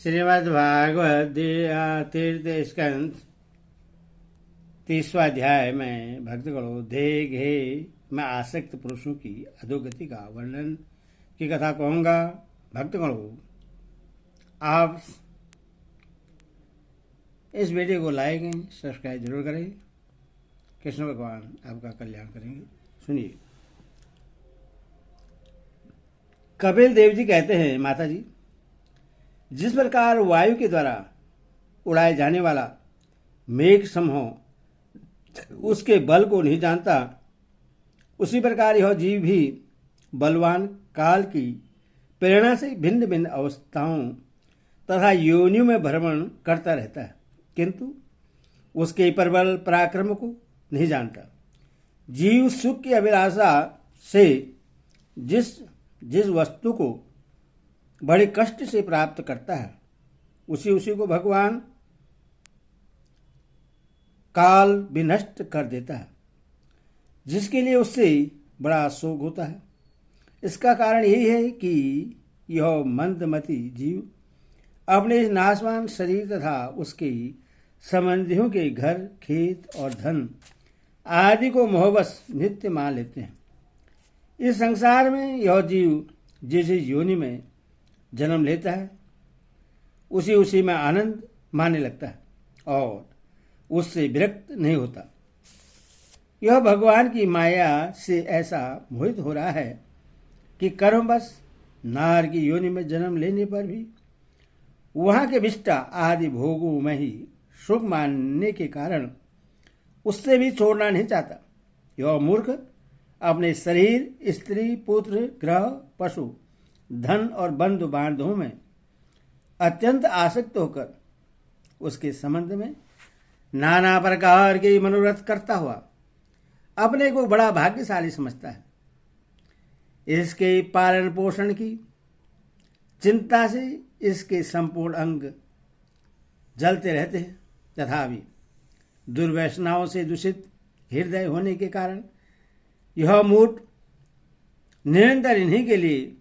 श्रीमद्भागवत तीर्थ स्कंद 30वां अध्याय में भक्तगणों देह घेह में आसक्त पुरुषों की अधोगति का वर्णन की कथा कहूँगा। भक्तगणों, आप इस वीडियो को लाइक एंड सब्सक्राइब जरूर करें। कृष्ण भगवान आपका कल्याण करेंगे। सुनिए। कपिल देव जी कहते हैं, माता जी, जिस प्रकार वायु के द्वारा उड़ाए जाने वाला मेघ समूह उसके बल को नहीं जानता, उसी प्रकार यह जीव भी बलवान काल की प्रेरणा से भिन्न भिन्न अवस्थाओं तथा योनियों में भ्रमण करता रहता है, किंतु उसके प्रबल पराक्रम को नहीं जानता। जीव सुख की अभिलाषा से जिस वस्तु को बड़े कष्ट से प्राप्त करता है, उसी को भगवान काल विनष्ट कर देता है, जिसके लिए उससे बड़ा शोक होता है। इसका कारण यही है कि यह मंदमती जीव अपने इस नाशवान शरीर तथा उसके संबंधियों के घर, खेत और धन आदि को मोहवश नित्य मान लेते हैं। इस संसार में यह जीव जिस योनि में जन्म लेता है, उसी में आनंद मानने लगता है और उससे विरक्त नहीं होता। यह भगवान की माया से ऐसा मोहित हो रहा है कि कर्मवश नार की योनि में जन्म लेने पर भी वहाँ के विष्टा आदि भोगों में ही सुख मानने के कारण उससे भी छोड़ना नहीं चाहता। यह मूर्ख अपने शरीर, स्त्री, पुत्र, ग्रह, पशु, धन और बंधु बांधवों में अत्यंत आसक्त होकर उसके संबंध में नाना प्रकार के मनोरथ करता हुआ अपने को बड़ा भाग्यशाली समझता है। इसके पालन पोषण की चिंता से इसके संपूर्ण अंग जलते रहते हैं, तथापि दुर्व्यसनाओं से दूषित हृदय होने के कारण यह मूर्ख निरंतर इन्हीं के लिए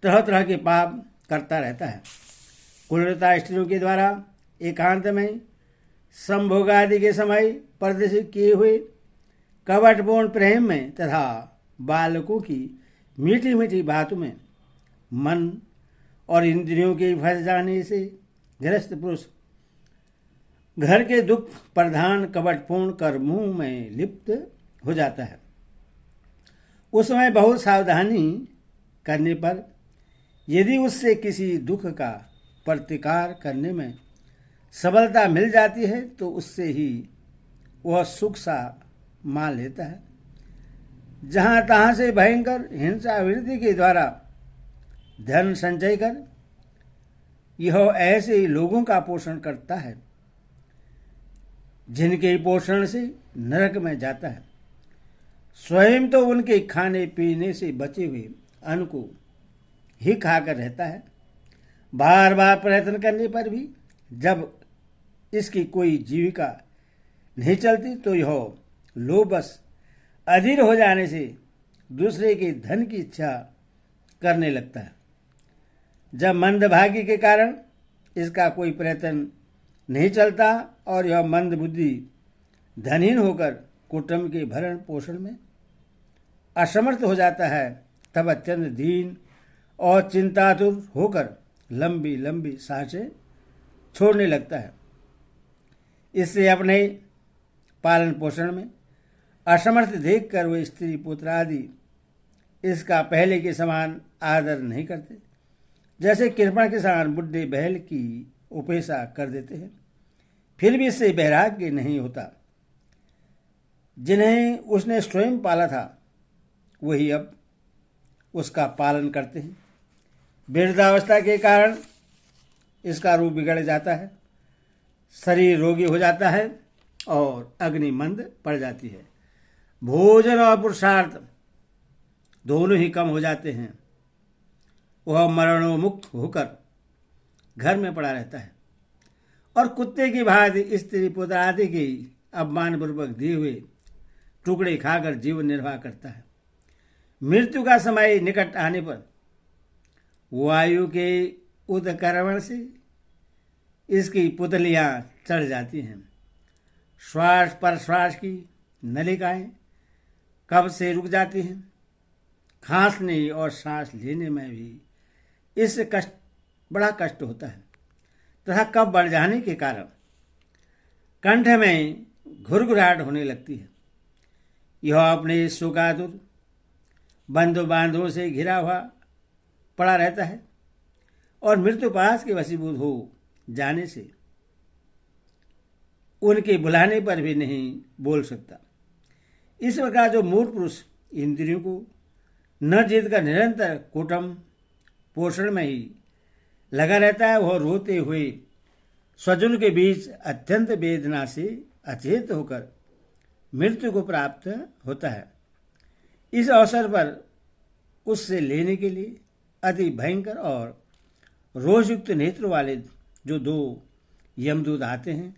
तरह तरह के पाप करता रहता है। कुलता स्त्रियों के द्वारा एकांत में संभोग आदि के समय प्रदर्शित किए हुए कपटपूर्ण प्रेम में तथा बालकों की मीठी मीठी बातों में मन और इंद्रियों के फंस जाने से ग्रस्त पुरुष घर के दुख प्रधान कपटपूर्ण कर्मों में लिप्त हो जाता है। उस समय बहुत सावधानी करने पर यदि उससे किसी दुख का प्रतिकार करने में सफलता मिल जाती है, तो उससे ही वह सुख सा मान लेता है। जहाँ तहाँ से भयंकर हिंसा वृद्धि के द्वारा धन संचय कर यह ऐसे ही लोगों का पोषण करता है जिनके पोषण से नरक में जाता है। स्वयं तो उनके खाने पीने से बचे हुए अन्न को ही खाकर रहता है। बार बार प्रयत्न करने पर भी जब इसकी कोई जीविका नहीं चलती, तो यह लोभवश अधीर हो जाने से दूसरे के धन की इच्छा करने लगता है। जब मंदभागी के कारण इसका कोई प्रयत्न नहीं चलता और यह मंद बुद्धि धनहीन होकर कुटुंब के भरण पोषण में असमर्थ हो जाता है, तब अत्यंत दीन और चिंतातुर होकर लंबी लंबी सांसें छोड़ने लगता है। इससे अपने पालन पोषण में असमर्थ देखकर वे स्त्री पुत्र आदि इसका पहले के समान आदर नहीं करते, जैसे कृपण के समान बुढ़े बैल की उपेक्षा कर देते हैं। फिर भी इससे वैराग्य नहीं होता। जिन्हें उसने स्वयं पाला था, वही अब उसका पालन करते हैं। वृद्धावस्था के कारण इसका रूप बिगड़ जाता है, शरीर रोगी हो जाता है और अग्नि मंद पड़ जाती है। भोजन और पुरुषार्थ दोनों ही कम हो जाते हैं। वह मरणोन्मुख होकर घर में पड़ा रहता है और कुत्ते की भांति स्त्री पुत्र आदि की अपमानपूर्वक दिए हुए टुकड़े खाकर जीवन निर्वाह करता है। मृत्यु का समय निकट आने पर वायु के उदकरण से इसकी पुतलियां चढ़ जाती हैं। श्वास पर श्वास की नलिकाएं कब से रुक जाती हैं। खांसने और सांस लेने में भी इससे बड़ा कष्ट होता है तथा कब बढ़ जाने के कारण कंठ में घुरघुराहट होने लगती है। यह अपने शोकातुर बंधु बांधवों से घिरा हुआ पड़ा रहता है और मृत्युपाश के वशीभूत हो जाने से उनके बुलाने पर भी नहीं बोल सकता। इस प्रकार जो मूढ़ पुरुष इंद्रियों को न जीत कर निरंतर कुटुंब पोषण में ही लगा रहता है, वह रोते हुए स्वजन के बीच अत्यंत वेदना से अचेत होकर मृत्यु को प्राप्त होता है। इस अवसर पर उससे लेने के लिए अति भयंकर और रोषयुक्त नेत्र वाले जो 2 यमदूत आते हैं,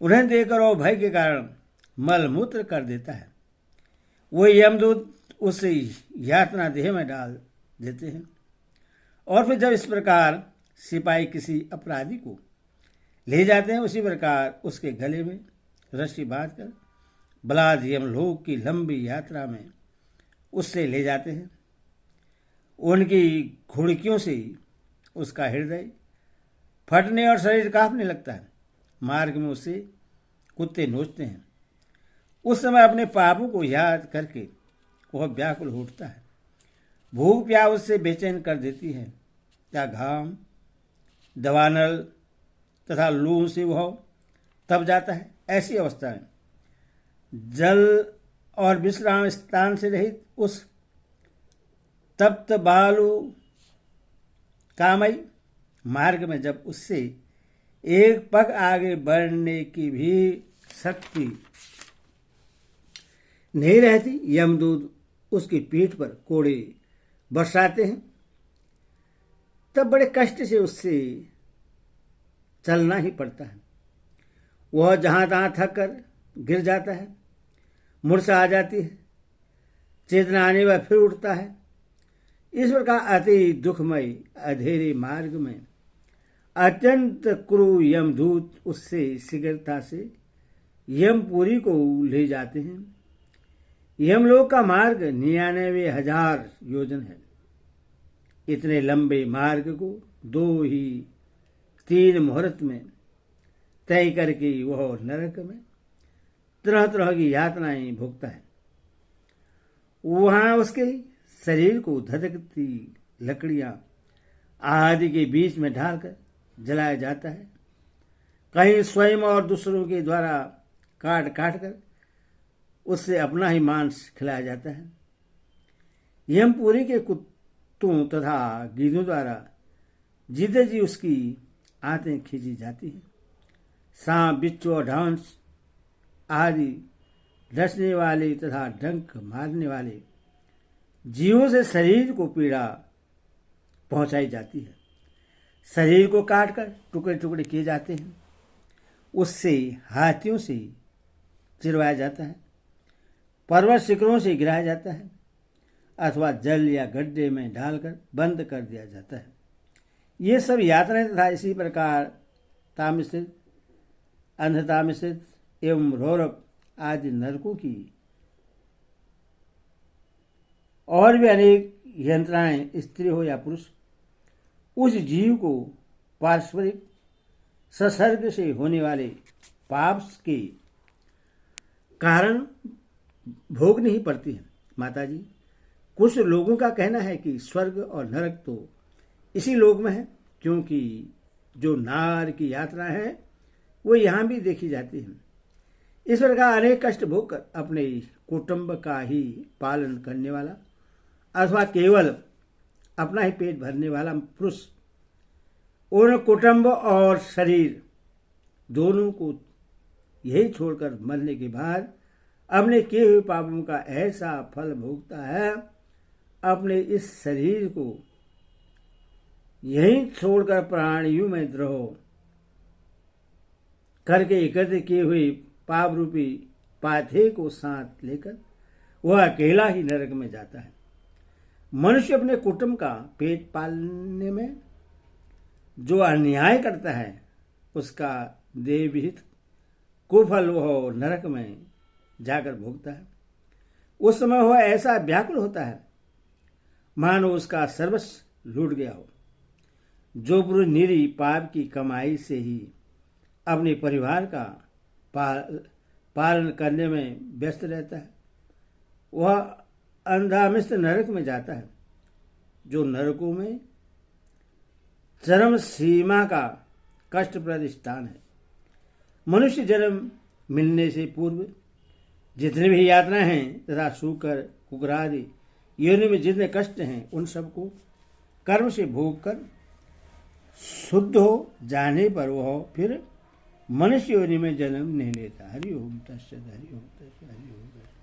उन्हें देखकर वह भय के कारण मलमूत्र कर देता है। वो यमदूत उसे यातना देह में डाल देते हैं और फिर जब इस प्रकार सिपाही किसी अपराधी को ले जाते हैं, उसी प्रकार उसके गले में रस्सी बांधकर बलाद यमलोक की लंबी यात्रा में उससे ले जाते हैं। उनकी घुड़कियों से उसका हृदय फटने और शरीर कांपने लगता है। मार्ग में उसे कुत्ते नोचते हैं। उस समय अपने पापों को याद करके वह व्याकुल उठता है। भूख प्यास उससे बेचैन कर देती है। क्या घाम दवानल तथा लू से वह तब जाता है। ऐसी अवस्था में जल और विश्राम स्थान से रहित उस तप्त बालू कामई मार्ग में जब उससे एक पग आगे बढ़ने की भी शक्ति नहीं रहती, यमदूत उसकी पीठ पर कोड़े बरसाते हैं। तब बड़े कष्ट से उससे चलना ही पड़ता है। वह जहां तहां थक कर गिर जाता है, मूर्छा आ जाती है, चेतना आने पर फिर उठता है। इस प्रकार अति दुखमय अधेरे मार्ग में अत्यंत क्रूर यमदूत उससे शीघ्रता से यमपुरी को ले जाते हैं। यमलोक का मार्ग 99,000 योजन है। इतने लंबे मार्ग को 2 ही 3 मुहूर्त में तय करके वह नरक में तरह तरह की यातनाएं भोगता है। वहां उसके शरीर को धधकती लकड़ियां आदि के बीच में ढालकर जलाया जाता है। कहीं स्वयं और दूसरों के द्वारा काट काट कर उससे अपना ही मांस खिलाया जाता है। यमपुरी के कुत्तों तथा गीदों द्वारा जीते जी उसकी आंतें खींची जाती हैं। सांप, बिच्छू और डांस आदि डसने वाले तथा डंक मारने वाले जीवों से शरीर को पीड़ा पहुंचाई जाती है। शरीर को काटकर टुकड़े टुकड़े किए जाते हैं। उससे हाथियों से चिरवाया जाता है, पर्वत शिखरों से गिराया जाता है अथवा जल या गड्ढे में डालकर बंद कर दिया जाता है। ये सब यात्राएं तथा इसी प्रकार तामसित, अंधतामसित एवं रौरव आदि नरकों की और भी अनेक यंत्रणाएं स्त्री हो या पुरुष उस जीव को पारस्परिक संसर्ग से होने वाले पाप के कारण भोगनी ही पड़ती है। माताजी, कुछ लोगों का कहना है कि स्वर्ग और नरक तो इसी लोक में है, क्योंकि जो नार की यात्रा है वो यहाँ भी देखी जाती है। इस प्रकार अनेक कष्ट भोगकर अपने कुटुंब का ही पालन करने वाला अथवा केवल अपना ही पेट भरने वाला पुरुष उन कुटुंब और शरीर दोनों को यही छोड़कर मरने के बाद अपने किए हुए पापों का ऐसा फल भोगता है। अपने इस शरीर को यही छोड़कर प्राणियों में द्रोह करके एकत्र किए हुए पाप रूपी पाथे को साथ लेकर वह अकेला ही नरक में जाता है। मनुष्य अपने कुटुंब का पेट पालने में जो अन्याय करता है उसका देह विहित कुफल वह नरक में जाकर भोगता है। उस समय वह ऐसा व्याकुल होता है मानो उसका सर्वस्व लूट गया हो। जो पुरुष निरी पाप की कमाई से ही अपने परिवार का पालन करने में व्यस्त रहता है, वह अंधामिश्त नरक में जाता है, जो नरकों में चरम सीमा का कष्टप्रद स्थान है। मनुष्य जन्म मिलने से पूर्व जितने भी यातनाएं हैं तथा सूकर कुकरादि योनि में जितने कष्ट हैं, उन सबको कर्म से भोग कर शुद्ध हो जाने पर वह फिर मनुष्य योनि में जन्म नहीं लेता। हरि ओम तत्सत, हरि ओम तत्सत, हरि ओम तत्सत।